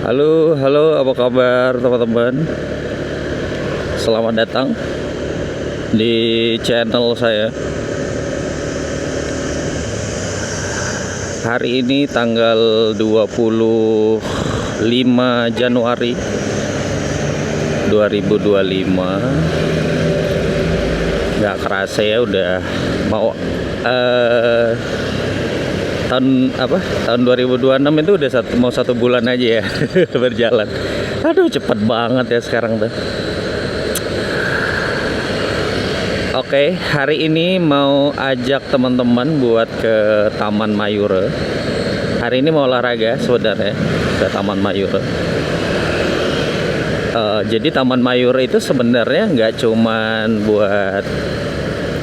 Halo, halo, apa kabar teman-teman? Selamat datang di channel saya. Hari ini tanggal 25 Januari 2025. Gak kerasa ya udah mau tahun 2026 itu udah mau satu bulan aja ya berjalan. Aduh, cepet banget ya sekarang tuh. Oke, hari ini mau ajak teman-teman buat ke Taman Mayura. Hari ini mau olahraga sebenarnya ke Taman Mayura. Jadi Taman Mayura itu sebenarnya nggak cuman buat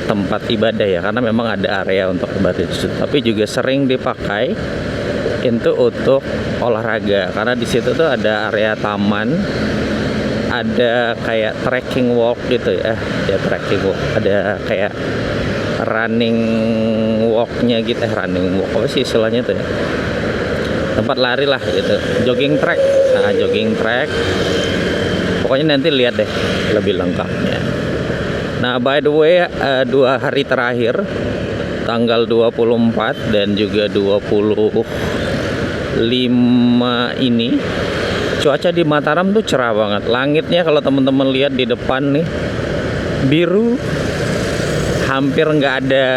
tempat ibadah ya, karena memang ada area untuk ibadah, tapi juga sering dipakai itu untuk olahraga, karena di situ tuh ada area taman, ada kayak trekking walk gitu ya, trekking walk, ada kayak running walknya gitu, running walk apa sih istilahnya tuh ya, tempat lari lah gitu, jogging track. Nah, jogging track, pokoknya nanti lihat deh lebih lengkapnya. Nah, by the way, 2 hari terakhir, tanggal 24 dan juga 25 ini, cuaca di Mataram tuh cerah banget. Langitnya kalau teman-teman lihat di depan nih, biru, hampir nggak ada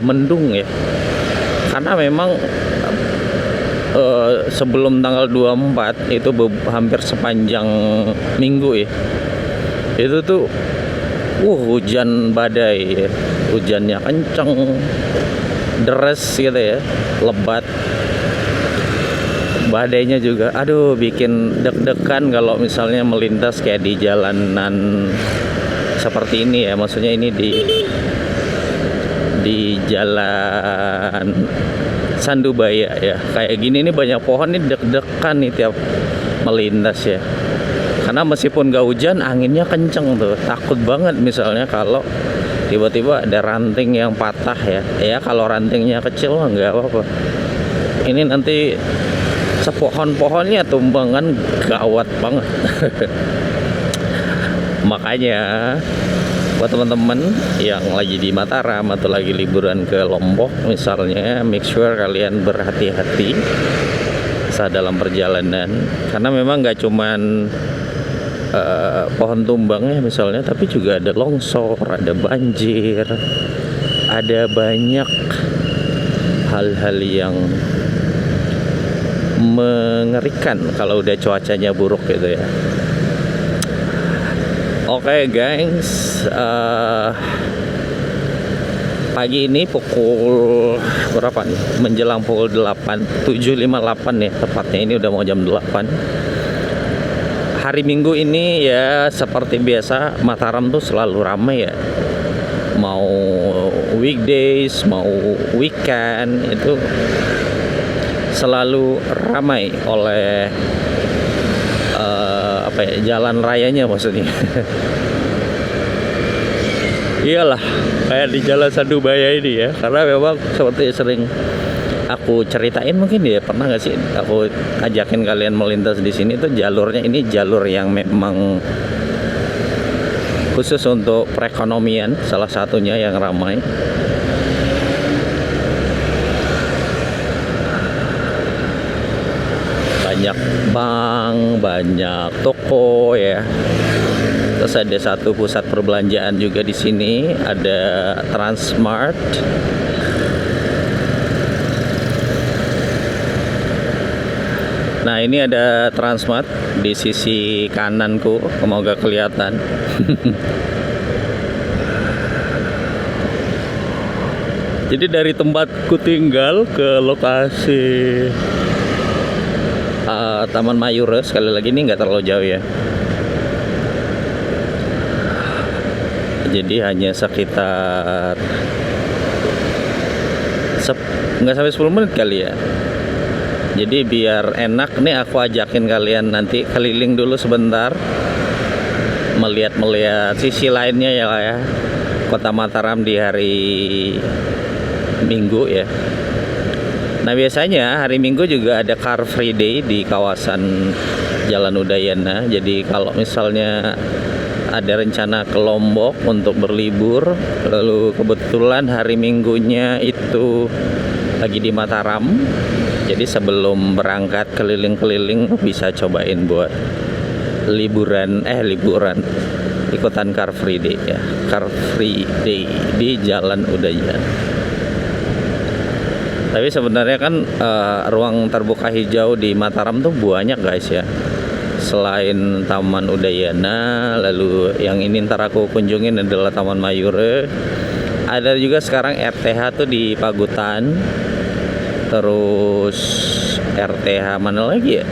mendung ya. Karena memang sebelum tanggal 24 itu hampir sepanjang minggu ya, itu tuh hujan badai ya. Hujannya kenceng, deres gitu ya, lebat. Badainya juga aduh bikin deg-degan kalau misalnya melintas kayak di jalanan seperti ini ya. Maksudnya ini di jalan Sandubaya ya. Kayak gini nih banyak pohon nih, deg-degan nih tiap melintas ya. Karena meskipun gak hujan, anginnya kenceng tuh. Takut banget misalnya kalau tiba-tiba ada ranting yang patah ya. Ya kalau rantingnya kecil mah nggak apa-apa. Ini nanti sepohon-pohonnya tumbangan gawat banget. Makanya buat teman-teman yang lagi di Mataram atau lagi liburan ke Lombok misalnya, make sure kalian berhati-hati saat dalam perjalanan. Karena memang nggak cuman pohon tumbang ya misalnya, tapi juga ada longsor, ada banjir, ada banyak hal-hal yang mengerikan kalau udah cuacanya buruk gitu ya. Oke, guys, pagi ini pukul berapa nih? Menjelang pukul 8, 7.58 ya tepatnya, ini udah mau jam 8. Hari Minggu ini ya seperti biasa Mataram tuh selalu ramai ya. Mau weekdays, mau weekend, itu selalu ramai oleh jalan rayanya maksudnya. Iyalah, kayak di Jalan Sandubaya ini ya. Karena memang seperti sering aku ceritain, mungkin ya pernah nggak sih aku ajakin kalian melintas di sini tuh, jalurnya ini jalur yang memang khusus untuk perekonomian, salah satunya yang ramai. Banyak bank, banyak toko ya. Terus ada satu pusat perbelanjaan juga di sini, ada Transmart. Nah, ini ada Transmart di sisi kananku, semoga kelihatan. Jadi dari tempatku tinggal ke lokasi Taman Mayura, sekali lagi ini nggak terlalu jauh ya. Jadi hanya sekitar nggak sampai 10 menit kali ya. Jadi biar enak nih, aku ajakin kalian nanti keliling dulu sebentar, melihat sisi lainnya ya Kota Mataram di hari Minggu ya. Nah biasanya hari Minggu juga ada Car Free Day di kawasan Jalan Udayana. Jadi kalau misalnya ada rencana ke Lombok untuk berlibur, lalu kebetulan hari Minggunya itu lagi di Mataram, jadi sebelum berangkat keliling-keliling bisa cobain buat liburan ikutan Car Free Day ya, Car Free Day di Jalan Udayana. Tapi sebenarnya kan ruang terbuka hijau di Mataram tuh banyak guys ya. Selain Taman Udayana, lalu yang ini ntar aku kunjungin adalah Taman Mayura. Ada juga sekarang RTH tuh di Pagutan. Terus RTH mana lagi ya?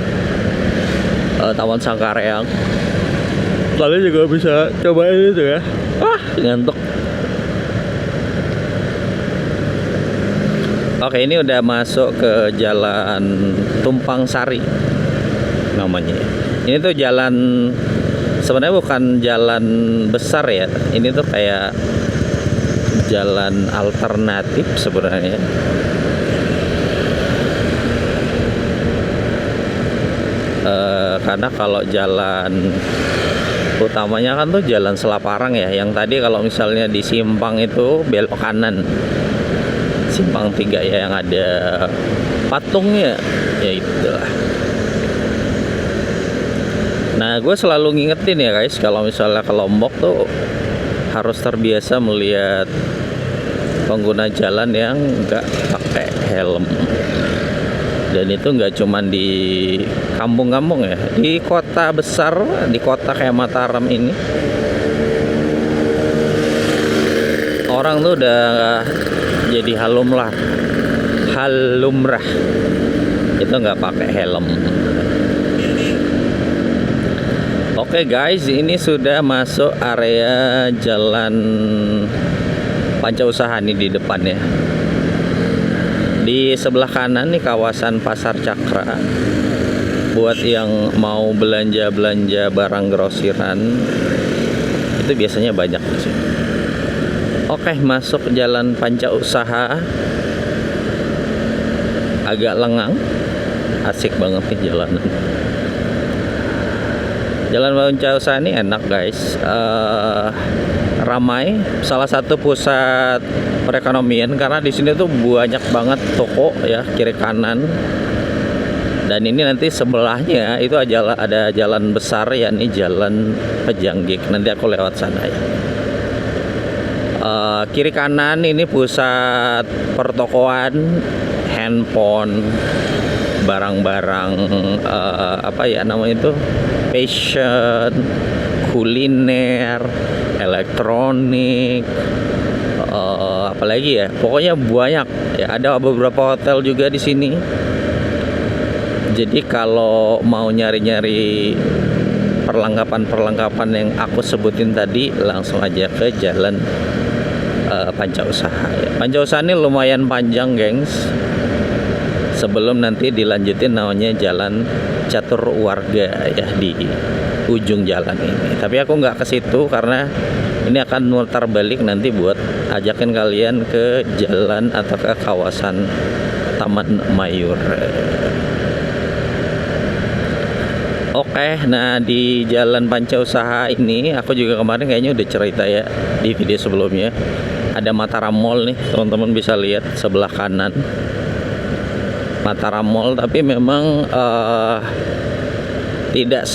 Taman Sangkareang. Lalu juga bisa cobain itu ya. Ngantuk. Oke, ini udah masuk ke Jalan Tumpang Sari namanya. Ini tuh jalan, sebenarnya bukan jalan besar ya. Ini tuh kayak jalan alternatif sebenarnya. Karena kalau jalan utamanya kan tuh jalan Selaparang ya. Yang tadi kalau misalnya di Simpang itu belok kanan. Simpang 3 ya, yang ada patungnya ya itulah. Nah gue selalu ngingetin ya guys, kalau misalnya ke Lombok tuh harus terbiasa melihat pengguna jalan yang nggak pakai helm. Dan itu nggak cuman di kampung-kampung ya, di kota besar, di kota kayak Mataram ini orang tuh udah jadi halumrah itu nggak pakai helm. Oke guys, ini sudah masuk area Jalan Pancausaha nih di depannya. Di sebelah kanan nih kawasan Pasar Cakra. Buat yang mau belanja barang grosiran itu biasanya banyak di sini. Oke, masuk Jalan Pancausaha. Agak lengang. Asik banget nih jalanan. Jalan Pancausaha ini enak guys. Ramai, salah satu pusat perekonomian karena di sini tuh banyak banget toko ya, kiri kanan. Dan ini nanti sebelahnya itu ada jalan besar ya, ini Jalan Pejanggik. Nanti aku lewat sana ya. Kiri kanan ini pusat pertokoan, handphone, barang-barang apa ya namanya itu, fashion, kuliner, elektronik, apalagi ya, pokoknya banyak ya. Ada beberapa hotel juga di sini. Jadi kalau mau nyari-nyari perlengkapan yang aku sebutin tadi, langsung aja ke Jalan Pancausaha ya. Pancausaha ini lumayan panjang gengs, sebelum nanti dilanjutin namanya Jalan Catur Warga ya di ujung jalan ini. Tapi aku nggak ke situ karena ini akan muter balik nanti buat ajakin kalian ke jalan atau ke kawasan Taman Mayura. Oke, nah di Jalan Pancausaha ini aku juga kemarin kayaknya udah cerita ya di video sebelumnya. Ada Mataram Mall nih, teman-teman bisa lihat sebelah kanan. Mataram Mall, tapi memang tidak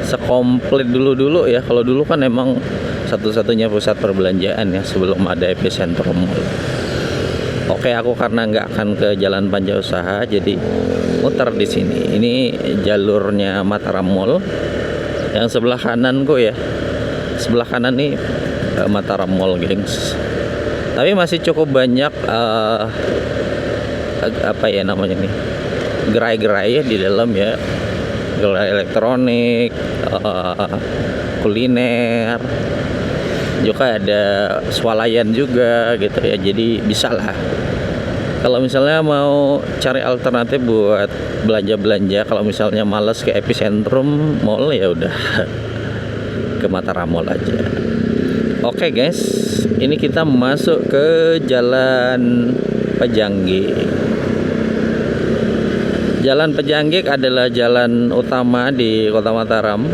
sekomplit dulu ya. Kalau dulu kan emang satu-satunya pusat perbelanjaan ya sebelum ada Epicentrum Mall. Oke, aku karena nggak akan ke Jalan Pancausaha, jadi muter di sini. Ini jalurnya Mataram Mall. Yang sebelah kananku ya, sebelah kanan nih Mataram Mall, gengs. Tapi masih cukup banyak apa ya namanya nih, gerai-gerai ya di dalam ya, gerai elektronik, kuliner, juga ada swalayan juga gitu ya. Jadi bisa lah kalau misalnya mau cari alternatif buat belanja, kalau misalnya males ke Epicentrum Mall ya udah ke Mataram Mall aja. Oke guys, ini kita masuk ke Jalan Pejanggik. Jalan Pejanggik adalah jalan utama di Kota Mataram.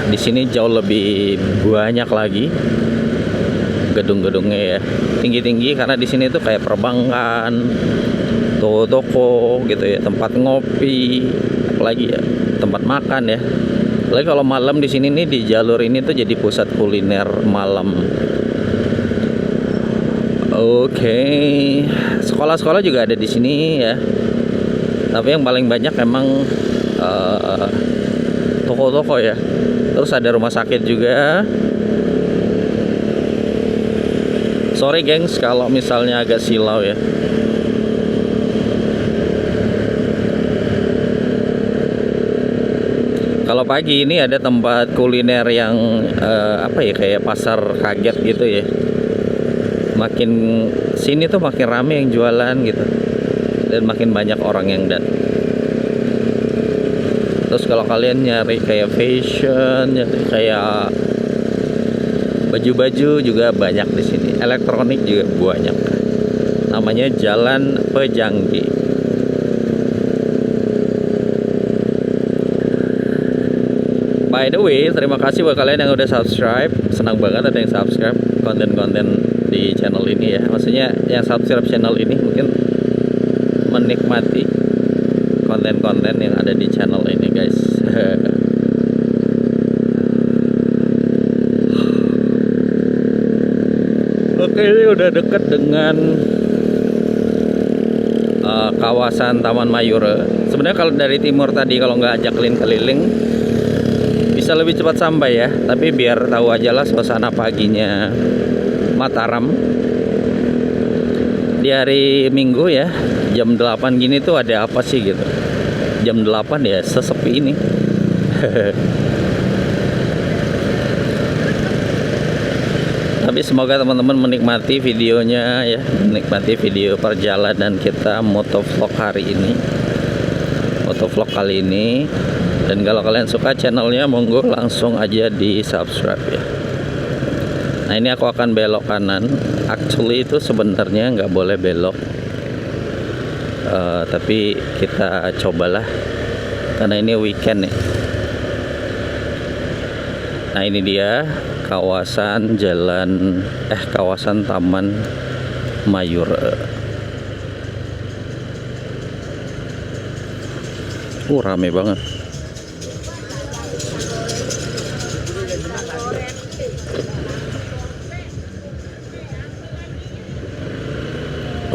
Di sini jauh lebih banyak lagi gedung-gedungnya ya, tinggi-tinggi, karena di sini tuh kayak perbankan, toko-toko gitu ya, tempat ngopi, apalagi ya tempat makan ya. Apalagi kalau malam di sini nih, di jalur ini tuh jadi pusat kuliner malam. Oke, sekolah-sekolah juga ada di sini ya. Tapi yang paling banyak emang toko-toko ya. Terus ada rumah sakit juga. Sorry gengs kalau misalnya agak silau ya. Kalau pagi ini ada tempat kuliner yang apa ya, kayak pasar kaget gitu ya. Makin sini tuh makin rame yang jualan gitu, dan makin banyak orang yang datang. Terus kalau kalian nyari kayak fashion, nyari kayak baju-baju juga banyak di sini. Elektronik juga banyak. Namanya Jalan Pejanggik. By the way, terima kasih buat kalian yang udah subscribe. Senang banget ada yang subscribe konten-konten di channel ini ya. Maksudnya yang subscribe channel ini mungkin menikmati konten-konten yang ada di channel ini guys. Oke, ini udah deket dengan kawasan Taman Mayura. Sebenarnya kalau dari timur tadi, kalau nggak ajak keliling-keliling, bisa lebih cepat sampai ya. Tapi biar tahu aja lah suasana paginya Mataram di hari Minggu ya, jam 8 gini tuh ada apa sih gitu. Jam 8 ya sesepi ini. Tapi semoga teman-teman menikmati videonya ya, menikmati video perjalanan kita motovlog hari ini, motovlog kali ini. Dan kalau kalian suka channelnya, monggo langsung aja di subscribe ya. Nah, ini aku akan belok kanan. Actually itu sebenarnya nggak boleh belok, tapi kita cobalah karena ini weekend nih. Nah, ini dia kawasan kawasan Taman Mayura. Rame banget.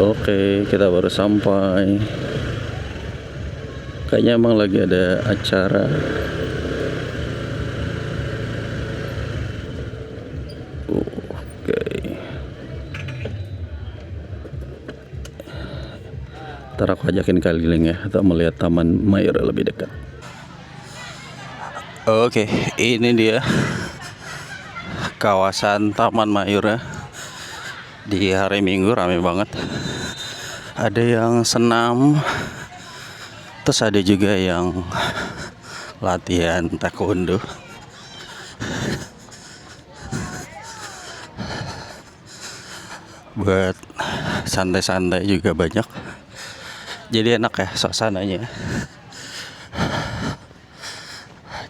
Oke, kita baru sampai. Kayaknya emang lagi ada acara. Oke. Ntar aku ajakin keliling ya, atau melihat Taman Mayura lebih dekat. Oke, ini dia kawasan Taman Mayura. Di hari Minggu rame banget. Ada yang senam, terus ada juga yang latihan taekwondo. Buat santai-santai juga banyak. Jadi enak ya suasananya.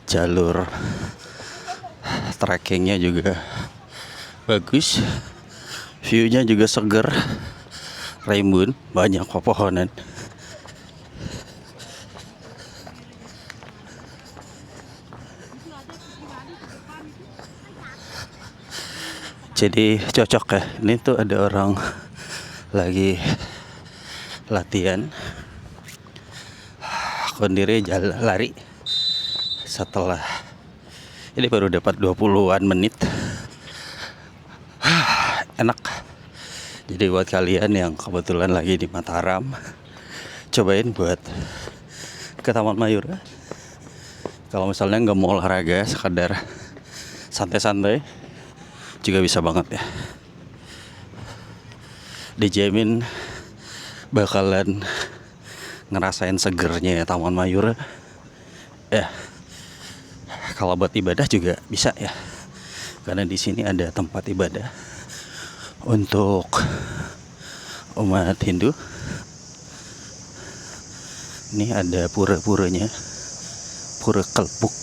Jalur trekkingnya juga bagus. View-nya juga seger, rimbun, banyak pepohonan. Jadi cocok ya. Ini tuh ada orang lagi latihan. Aku sendiri jalan lari. Setelah ini baru dapat 20-an menit. Enak. Jadi buat kalian yang kebetulan lagi di Mataram, cobain buat ke Taman Mayura. Kalau misalnya nggak mau olahraga, sekedar santai-santai, juga bisa banget ya. Dijamin bakalan ngerasain segernya ya Taman Mayura. Ya, kalau buat ibadah juga bisa ya. karena di sini ada tempat ibadah untuk umat Hindu. Ini ada pura-puranya, Pura Kelpuk.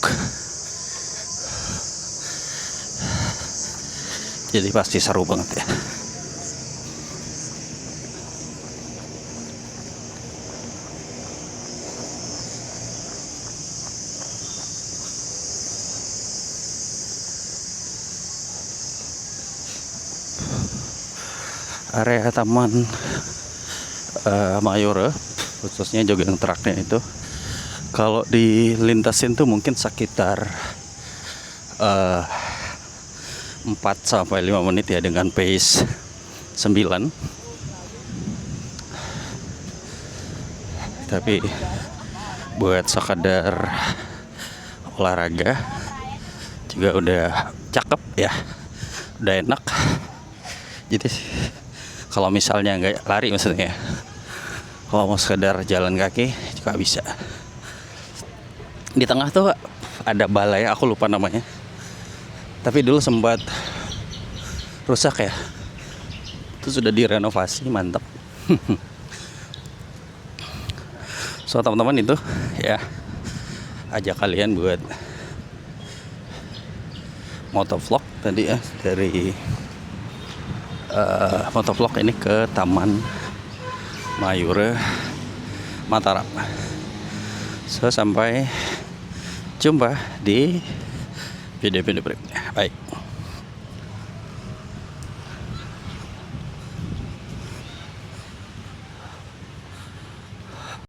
Jadi pasti seru banget ya. Area Taman Mayura, khususnya jogging tracknya itu, kalau dilintasin tuh mungkin sekitar 4 sampai 5 menit ya, dengan pace 9. Tapi buat sekadar olahraga juga udah cakep ya, udah enak. Jadi kalau misalnya nggak lari, maksudnya kalau mau sekedar jalan kaki juga bisa. Di tengah tuh ada balai, aku lupa namanya, tapi dulu sempat rusak ya. Itu sudah direnovasi, mantap. So teman-teman, itu ya, ajak kalian buat motovlog tadi ya, dari motovlog ini ke Taman Mayura Mataram. So sampai jumpa di video-video berikutnya. Bye.